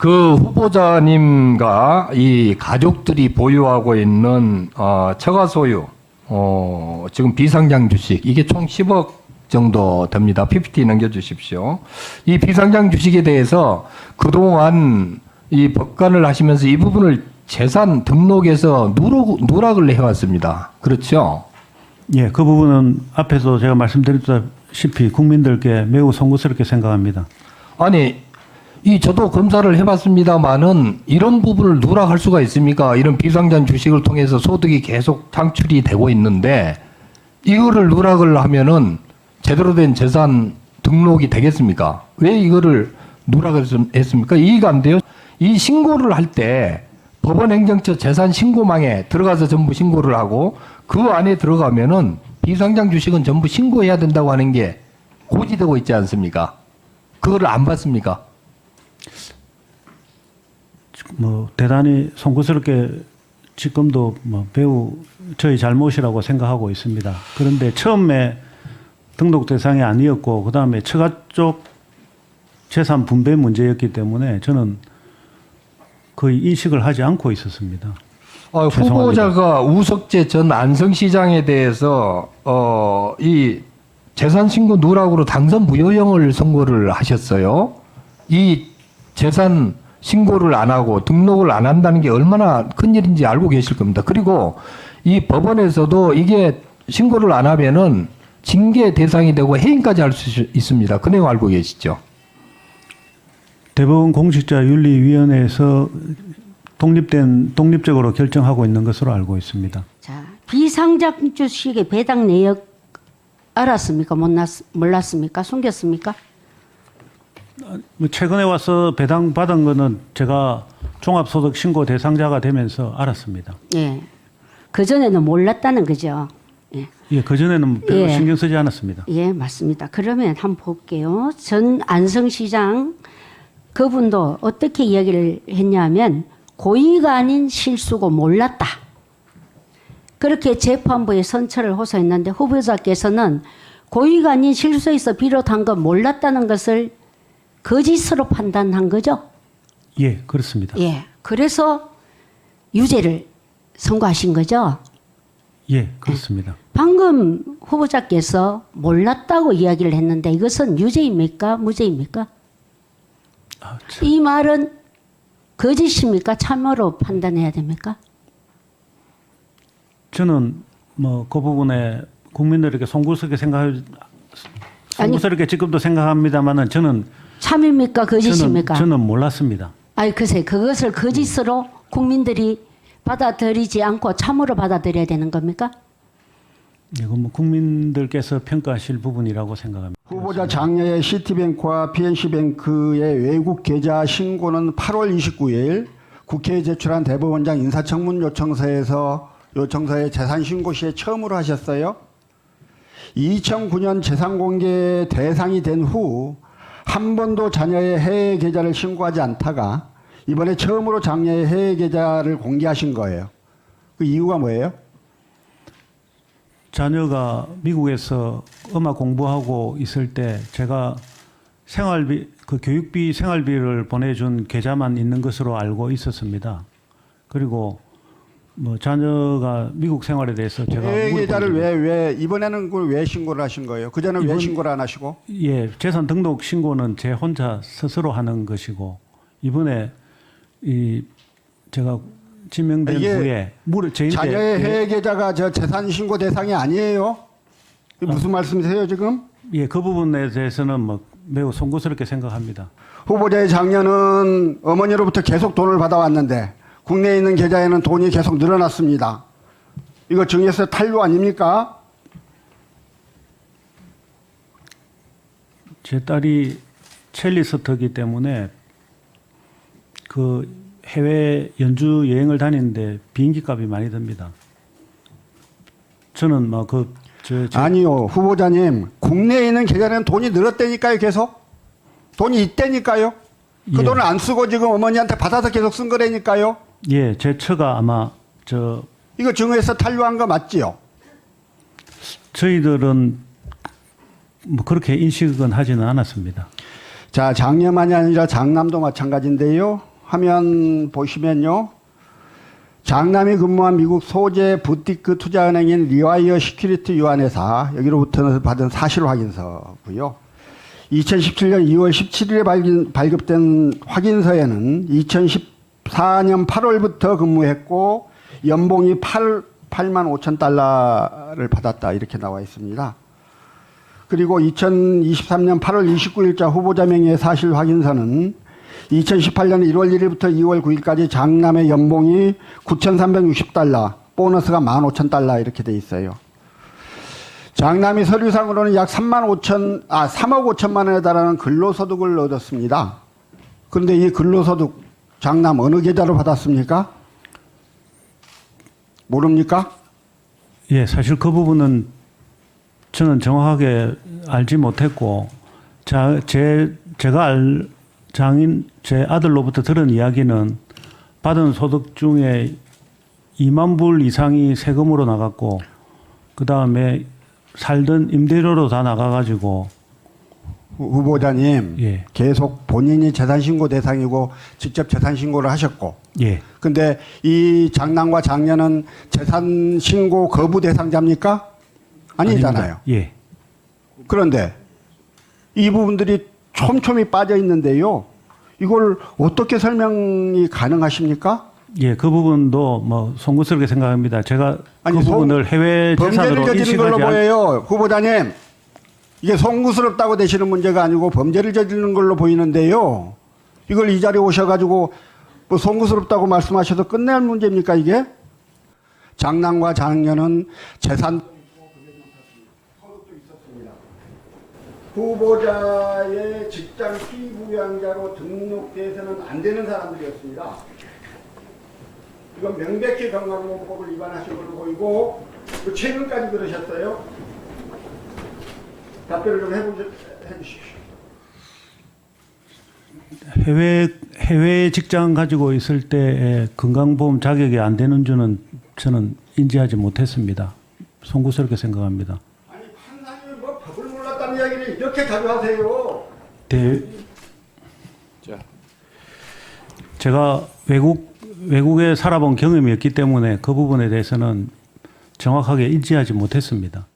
그 후보자님과 이 가족들이 보유하고 있는 처가 소유 지금 비상장 주식 이게 총 10억 정도 됩니다. PPT 넘겨주십시오. 이 비상장 주식에 대해서 그동안 이 법관을 하시면서 이 부분을 재산 등록에서 누락을 해왔습니다. 그렇죠? 예, 그 부분은 앞에서 제가 말씀드렸다시피 국민들께 매우 송구스럽게 생각합니다. 아니, 저도 검사를 해봤습니다만은 이런 부분을 누락할 수가 있습니까? 이런 비상장 주식을 통해서 소득이 계속 창출이 되고 있는데 이거를 누락을 하면은 제대로 된 재산 등록이 되겠습니까? 왜 이거를 누락을 했습니까? 이해가 안 돼요. 이 신고를 할 때 법원행정처 재산신고망에 들어가서 전부 신고를 하고 그 안에 들어가면은 비상장 주식은 전부 신고해야 된다고 하는 게 고지되고 있지 않습니까? 그거를 안 봤습니까? 대단히 송구스럽게 지금도 매우 저희 잘못이라고 생각하고 있습니다. 그런데 처음에 등록 대상이 아니었고 그 다음에 처가 쪽 재산 분배 문제였기 때문에 저는 거의 인식을 하지 않고 있었습니다. 후보자가 우석재 전 안성시장에 대해서 이 재산신고 누락으로 당선 무효형을 선고를 하셨어요. 이 재산 신고를 안 하고 등록을 안 한다는 게 얼마나 큰일인지 알고 계실 겁니다. 그리고 이 법원에서도 이게 신고를 안 하면은 징계 대상이 되고 해임까지 할 수 있습니다. 그 내용 알고 계시죠? 대법원 공직자윤리위원회에서 독립적으로 결정하고 있는 것으로 알고 있습니다. 자, 비상장 주식의 배당 내역 알았습니까? 몰랐습니까? 숨겼습니까? 최근에 와서 배당 받은 거는 제가 종합소득 신고 대상자가 되면서 알았습니다. 예. 그전에는 몰랐다는 거죠. 예. 예, 그전에는 별로 예. 신경 쓰지 않았습니다. 예, 맞습니다. 그러면 한번 볼게요. 전 안성시장 그분도 어떻게 이야기를 했냐면 고의가 아닌 실수고 몰랐다. 그렇게 재판부에 선처를 호소했는데 후보자께서는 고의가 아닌 실수에서 비롯한 건 몰랐다는 것을 거짓으로 판단한 거죠? 예, 그렇습니다. 예. 그래서 유죄를 선고하신 거죠? 예, 그렇습니다. 방금 후보자께서 몰랐다고 이야기를 했는데 이것은 유죄입니까? 무죄입니까? 이 말은 거짓입니까? 참으로 판단해야 됩니까? 저는 그 부분에 국민들에게 송구스럽게 송구스럽게 지금도 생각합니다만은 저는 참입니까? 거짓입니까? 저는 몰랐습니다. 아니 글쎄 그것을 거짓으로 국민들이 받아들이지 않고 참으로 받아들여야 되는 겁니까? 이건 국민들께서 평가하실 부분이라고 생각합니다. 후보자 장녀의 시티뱅크와 PNC뱅크의 외국 계좌 신고는 8월 29일 국회에 제출한 대법원장 인사청문 요청서에 재산 신고 시에 처음으로 하셨어요. 2009년 재산 공개 대상이 된 후 한 번도 자녀의 해외 계좌를 신고하지 않다가 이번에 처음으로 장녀의 해외 계좌를 공개하신 거예요. 그 이유가 뭐예요? 자녀가 미국에서 음악 공부하고 있을 때 제가 교육비 생활비를 보내준 계좌만 있는 것으로 알고 있었습니다. 그리고 자녀가 미국 생활에 대해서 제가 해외 계좌를 왜 이번에는 그걸 왜 신고를 하신 거예요? 그전에 왜 신고를 안 하시고? 예, 재산 등록 신고는 제 혼자 스스로 하는 것이고 이번에 제가 지명된 후에 자녀의 해외 계좌가 저 재산 신고 대상이 아니에요? 무슨 말씀이세요 지금? 예, 그 부분에 대해서는 매우 송구스럽게 생각합니다. 후보자의 장녀는 어머니로부터 계속 돈을 받아왔는데 국내에 있는 계좌에는 돈이 계속 늘어났습니다. 이거 증여세 탄로 아닙니까? 제 딸이 첼리스트이기 때문에 그 해외 연주 여행을 다니는데 비행기 값이 많이 듭니다. 저는 아니요, 후보자님, 국내에 있는 계좌에는 돈이 늘었다니까요, 계속. 돈이 있다니까요. 그 예. 돈을 안 쓰고 지금 어머니한테 받아서 계속 쓴 거라니까요. 예, 제 처가 아마 이거 증여세 탄로한 거 맞지요? 저희들은 그렇게 인식은 하지는 않았습니다. 자, 장녀만이 아니라 장남도 마찬가지인데요. 화면 보시면요. 장남이 근무한 미국 소재 부티크 투자은행인 리와이어 시큐리티 유한회사 여기로부터 받은 사실 확인서고요. 2017년 2월 17일에 발급된 확인서에는 2014년 8월부터 근무했고 연봉이 8만 5천 달러를 받았다 이렇게 나와 있습니다. 그리고 2023년 8월 29일자 후보자 명의의 사실 확인서는 2018년 1월 1일부터 2월 9일까지 장남의 연봉이 9,360달러, 보너스가 15,000달러 이렇게 돼 있어요. 장남이 서류상으로는 약 3억 5천만 원에 달하는 근로소득을 얻었습니다. 그런데 이 근로소득 장남 어느 계좌로 받았습니까? 모릅니까? 예, 사실 그 부분은 저는 정확하게 알지 못했고, 제 아들로부터 들은 이야기는 받은 소득 중에 2만 불 이상이 세금으로 나갔고, 그 다음에 살던 임대료로 다 나가가지고. 후보자님, 예. 계속 본인이 재산신고 대상이고 직접 재산신고를 하셨고, 예. 근데 이 장남과 장녀는 재산신고 거부 대상자입니까? 아니잖아요. 아닙니다. 예. 그런데 이 부분들이 촘촘히 빠져 있는데요. 이걸 어떻게 설명이 가능하십니까? 예, 그 부분도 뭐 송구스럽게 생각합니다. 제가 아니, 그 부분을 해외 재산으로 범죄를 저지른 걸로 인식하지 보여요. 후보자님, 이게 송구스럽다고 되시는 문제가 아니고 범죄를 저지르는 걸로 보이는데요. 이걸 이 자리에 오셔가지고 뭐 송구스럽다고 말씀하셔서 끝낼 문제입니까 이게? 장남과 장녀는 재산 후보자의 직장 피부양자로 등록돼서는 안 되는 사람들이었습니다. 이건 명백히 건강보험법을 위반하신 걸로 보이고 또 최근까지 그러셨어요. 답변을 좀 해주십시오. 해외 직장 가지고 있을 때 건강보험 자격이 안 되는 줄은 저는 인지하지 못했습니다. 송구스럽게 생각합니다. 아니 판사님이 뭐 법을 몰랐다는 이야기를 이렇게 가져하세요. 제가 외국에 살아본 경험이 없기 때문에 그 부분에 대해서는 정확하게 인지하지 못했습니다.